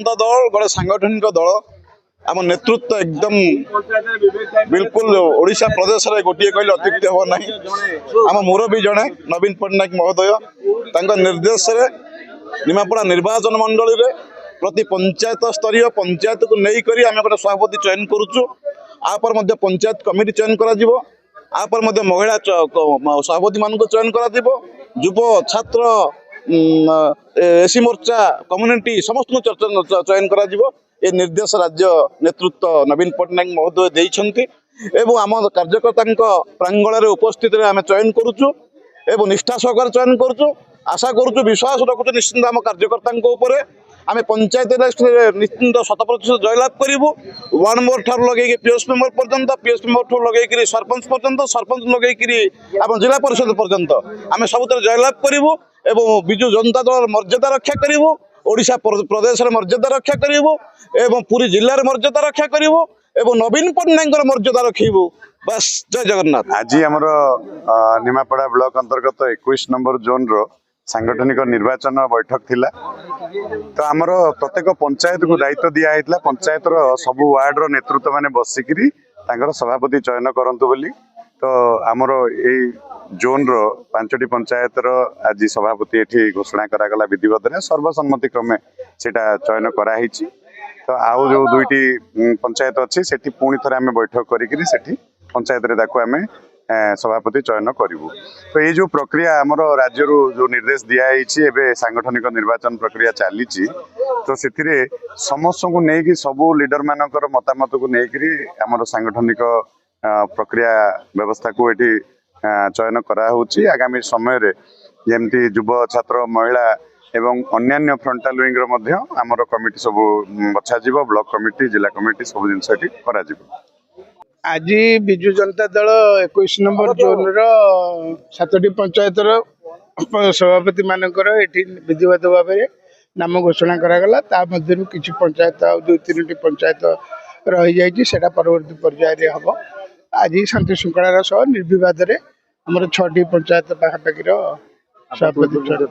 दल गोटे सांगठनिक दल आम नेतृत्व एकदम बिल्कुल ओडिशा प्रदेश रे गोटे कहले अत्युक्ति हम ना आम मुरबी जड़े नवीन पट्टनायक महोदय निर्देश रे निमापड़ा निर्वाचन मंडली रे प्रति पंचायत स्तरीय पंचायत को लेकर आम गोटे सभापति चयन करुचु आपर मध्य पंचायत कमिटी चयन करा आपर मध्य महिला सभापति मान चयन करा युव छात्र एसी मोर्चा कम्युनिटी समस्त चयन करा ये निर्देश राज्य नेतृत्व नवीन पट्टनायक महोदय देइछंती एवं आम कार्यकर्ता प्रांगण उपस्थित आम चयन करुचु एवं निष्ठा सहकार चयन करुचु आशा करुचु विश्वास रखुचु निश्चिंत आम कार्यकर्ता आम पंचायत निश्चिंत 100% जयलाभ करूँ वार्ड मेंबर ठार लगे पीएस मेंबर पर्यंत पीएस मेंबर ठूँ लगे सरपंच पर्यंत सरपंच लगे आम जिला परिषद पर्यंत आम सब जयलाभ करूँ एवं विजु जनता दल मर्यादा रक्षा करूँ ओडिशा प्रदेश मर्यादा रक्षा करूँ एवं पूरी जिले मर्यादा रक्षा करूँ एवं नवीन पट्टनायक मर्यादा रखू बस जय जगन्नाथ। आज आमर निमापड़ा ब्लॉक अंतर्गत 21 नंबर जोन रो सांगठनिक निर्वाचन बैठक थिला। तो आमर प्रत्येक पंचायत को दायित्व दिया पंचायत सबु वार्ड रो नेतृत्व माने बसिकी सभापति चयन करंतु बोली। तो आमर ए जोन रो 5टी पंचायत रो आज सभापति एठी घोषणा करागला विधिवत सर्वसम्मति क्रमे सेटा चयन कराही। तो आउ जो 2टी पंचायत अच्छी सेठी पुणी थरे आमे बैठक करिकरी सेठी पंचायत रे ताकू आमे सभापति चयन करूँ। तो ये जो प्रक्रिया आमर राज्य जो निर्देश दिखाई एवं सांगठनिक निर्वाचन प्रक्रिया चली तो से समस्त को लेकिन सबू लीडर मानकर मतामत को लेकिन आमर सांगठनिक प्रक्रिया व्यवस्था को ये चयन कराऊँच। आगामी समय जमती युव छात्र महिला एवं अन्यान्य फ्रंटाल विंग आमर कमिटी सब बछा ब्लॉक कमिटी जिला कमिटी सब जिन करा। आज विजु जनता दल 21 नंबर जोन रो पंचायत सभापति मानकर एठी विधिवत भाव में नाम घोषणा करागला। ता मध्यरु किछि पंचायत आ 2-3टी पंचायत रही जाइछि सेटा परवर्ती पर्याय हम आज शांति श्रृंखलार सह निर्विवाद रे हमर 6टी पंचायत पाखापाखि सभापति